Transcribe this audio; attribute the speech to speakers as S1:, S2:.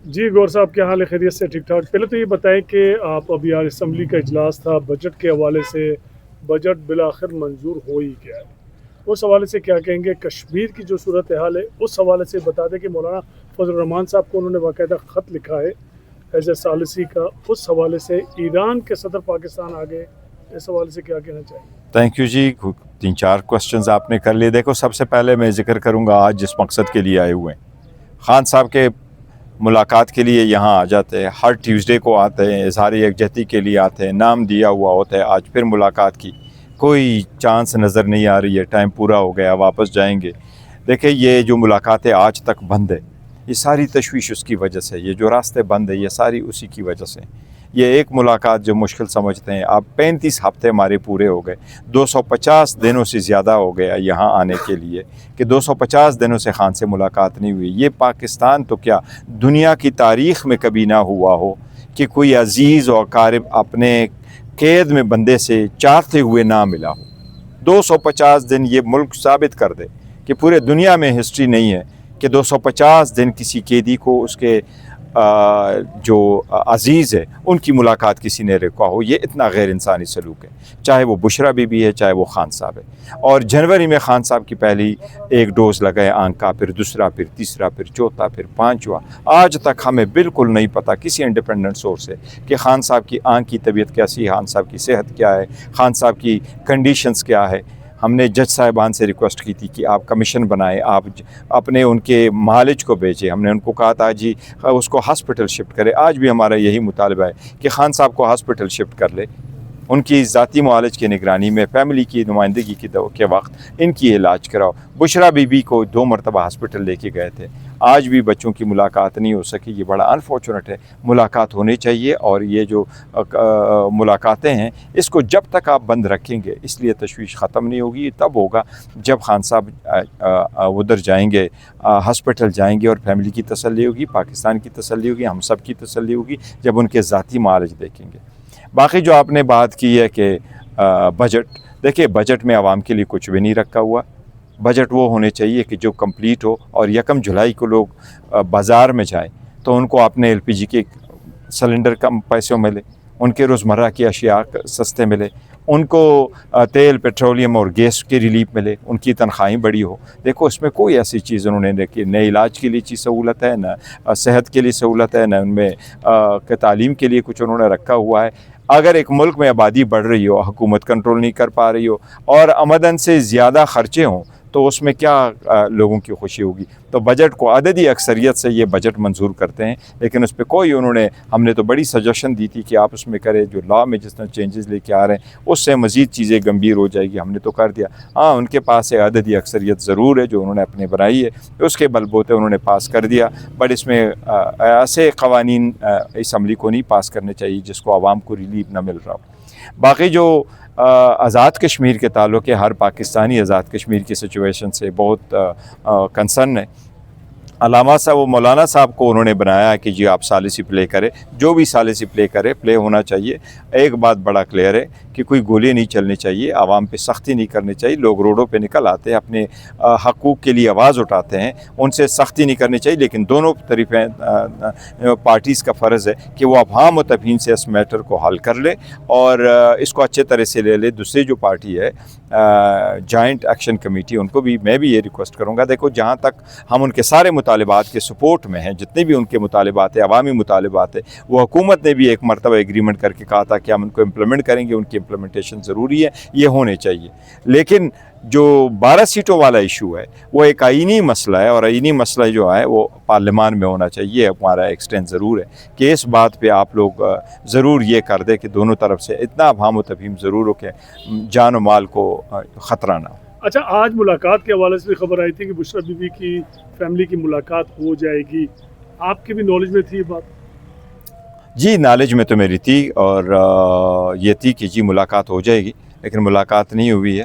S1: جی گور صاحب، کیا حال ہے؟ خیریت سے؟ ٹھیک ٹھاک. پہلے تو یہ بتائیں کہ آپ ابھی یار اسمبلی کا اجلاس تھا بجٹ کے حوالے سے، بجٹ بالآخر منظور ہو ہی گیا ہے. اس حوالے سے کیا کہیں گے؟ کشمیر کی جو صورتحال ہے اس حوالے سے بتا دیں کہ مولانا فضل الرحمان صاحب کو انہوں نے باقاعدہ خط لکھا ہے ایز اے ثالثی کا. اس حوالے سے ایران کے صدر پاکستان آ گئے، اس حوالے سے کیا کہنا چاہیں؟
S2: Thank you G. 3-4 کوسچنز آپ نے کر لیے. دیکھو، سب سے پہلے میں ذکر کروں گا آج جس مقصد کے لیے آئے ہوئے ہیں. خان صاحب کے ملاقات کے لیے یہاں آ جاتے ہیں، ہر ٹیوزڈے کو آتے ہیں، اظہار یکجہتی کے لیے آتے ہیں، نام دیا ہوا ہوتا ہے. آج پھر ملاقات کی، کوئی چانس نظر نہیں آ رہی ہے، ٹائم پورا ہو گیا، واپس جائیں گے. دیکھیں، یہ جو ملاقاتیں آج تک بند ہے، یہ ساری تشویش اس کی وجہ سے. یہ جو راستے بند ہے یہ ساری اسی کی وجہ سے. یہ ایک ملاقات جو مشکل سمجھتے ہیں، اب 35 ہفتے ہمارے پورے ہو گئے، 250 دنوں سے زیادہ ہو گیا یہاں آنے کے لیے کہ 250 دنوں سے خان سے ملاقات نہیں ہوئی. یہ پاکستان تو کیا دنیا کی تاریخ میں کبھی نہ ہوا ہو کہ کوئی عزیز و اقارب اپنے قید میں بندے سے چاہتے ہوئے نہ ملا ہو. 250 دن یہ ملک ثابت کر دے کہ پورے دنیا میں ہسٹری نہیں ہے کہ 250 دن کسی قیدی کو اس کے جو عزیز ہے ان کی ملاقات کسی نے رکھا ہو. یہ اتنا غیر انسانی سلوک ہے، چاہے وہ بشرا بی بی ہے، چاہے وہ خان صاحب ہے. اور جنوری میں خان صاحب کی پہلی ایک ڈوز لگائے آنکھ کا، پھر دوسرا، پھر تیسرا، پھر چوتھا، پھر پانچواں. آج تک ہمیں بالکل نہیں پتہ کسی انڈیپینڈنٹ سورس سے کہ خان صاحب کی آنکھ کی طبیعت کیسی ہے، خان صاحب کی صحت کیا ہے، خان صاحب کی کنڈیشنز کیا ہے. ہم نے جج صاحبان سے ریکویسٹ کی تھی کہ آپ کمیشن بنائیں، آپ اپنے ان کے معالج کو بھیجیں. ہم نے ان کو کہا تھا جی اس کو ہاسپٹل شفٹ کرے. آج بھی ہمارا یہی مطالبہ ہے کہ خان صاحب کو ہاسپٹل شفٹ کر لے. ان کی ذاتی معالج کی نگرانی میں فیملی کی نمائندگی کے وقت ان کی علاج کراؤ. بشرا بی بی کو 2 مرتبہ ہاسپٹل لے کے گئے تھے، آج بھی بچوں کی ملاقات نہیں ہو سکی. یہ بڑا انفارچونیٹ ہے. ملاقات ہونی چاہیے، اور یہ جو ملاقاتیں ہیں اس کو جب تک آپ بند رکھیں گے اس لیے تشویش ختم نہیں ہوگی. تب ہوگا جب خان صاحب ادھر جائیں گے، ہاسپٹل جائیں گے، اور فیملی کی تسلی ہوگی، پاکستان کی تسلی ہوگی، ہم سب کی تسلی ہوگی جب ان کے ذاتی معالج دیکھیں گے. باقی جو آپ نے بات کی ہے کہ بجٹ، دیکھیں بجٹ میں عوام کے لیے کچھ بھی نہیں رکھا ہوا. بجٹ وہ ہونے چاہیے کہ جو کمپلیٹ ہو، اور 1 جولائی کو لوگ بازار میں جائیں تو ان کو اپنے LPG کے سلنڈر کم پیسوں ملے، ان کے روزمرہ کی اشیاء سستے ملے، ان کو تیل، پیٹرولیم اور گیس کی ریلیف ملے، ان کی تنخواہیں بڑی ہو. دیکھو اس میں کوئی ایسی چیز انہوں نے دیکھی، نہ علاج کے لیے چیز سہولت ہے، نہ صحت کے لیے سہولت ہے، نہ ان میں تعلیم کے لیے کچھ انہوں نے رکھا ہوا ہے. اگر ایک ملک میں آبادی بڑھ رہی ہو، حکومت کنٹرول نہیں کر پا رہی ہو، اور آمدن سے زیادہ خرچے ہوں، تو اس میں کیا لوگوں کی خوشی ہوگی؟ تو بجٹ کو عددی اکثریت سے یہ بجٹ منظور کرتے ہیں، لیکن اس پہ کوئی انہوں نے، ہم نے تو بڑی سجیشن دی تھی کہ آپ اس میں کریں، جو لا میں جس طرح چینجز لے کے آ رہے ہیں اس سے مزید چیزیں گمبھیر ہو جائے گی. ہم نے تو کر دیا. ہاں، ان کے پاس ہے عددی اکثریت ضرور ہے جو انہوں نے اپنے بنائی ہے، اس کے بل بوتے انہوں نے پاس کر دیا. بٹ اس میں ایسے قوانین اسمبلی کو نہیں پاس کرنے چاہیے جس کو عوام کو ریلیف نہ مل رہا ہو. باقی جو آزاد کشمیر کے تعلق ہے، ہر پاکستانی آزاد کشمیر کی سچویشن سے بہت کنسرن ہے. علامہ صاحب و مولانا صاحب کو انہوں نے بنایا کہ جی آپ ثالثی پلے کرے، جو بھی ثالثی پلے کرے، پلے ہونا چاہیے. ایک بات بڑا کلیئر ہے کہ کوئی گولی نہیں چلنی چاہیے، عوام پہ سختی نہیں کرنی چاہیے. لوگ روڈوں پہ نکل آتے ہیں، اپنے حقوق کے لیے آواز اٹھاتے ہیں، ان سے سختی نہیں کرنی چاہیے. لیکن دونوں طرفیں پارٹیز کا فرض ہے کہ وہ افہام و تفہیم سے اس میٹر کو حل کر لے اور اس کو اچھے طرح سے لے لے. دوسری جو پارٹی ہے جوائنٹ ایکشن کمیٹی، ان کو بھی میں بھی یہ ریکویسٹ کروں گا، دیکھو جہاں تک ہم ان کے سارے مطالبات کے سپورٹ میں ہیں، جتنے بھی ان کے مطالبات ہیں، عوامی مطالبات ہیں، وہ حکومت نے بھی ایک مرتبہ ایگریمنٹ کر کے کہا تھا کہ ہم ان کو امپلیمنٹ کریں گے، ان کی امپلیمنٹیشن ضروری ہے، یہ ہونے چاہیے. لیکن جو 12 سیٹوں والا ایشو ہے وہ ایک آئینی مسئلہ ہے، اور آئینی مسئلہ جو ہے وہ پارلیمان میں ہونا چاہیے. ہمارا ایکسٹینڈ ضرور ہے کہ اس بات پہ آپ لوگ ضرور یہ کر دیں کہ دونوں طرف سے اتنا افہام و تفہیم ضرور ہو کہ جان و مال کو خطرہ نہ ہو.
S1: اچھا، آج ملاقات کے حوالے سے بھی خبر آئی تھی کہ بشرا بی بی کی فیملی کی ملاقات ہو جائے گی، آپ کی بھی نالج میں تھی یہ بات؟
S2: جی نالج میں تو میری تھی، اور یہ تھی کہ جی ملاقات ہو جائے گی، لیکن ملاقات نہیں ہوئی ہے.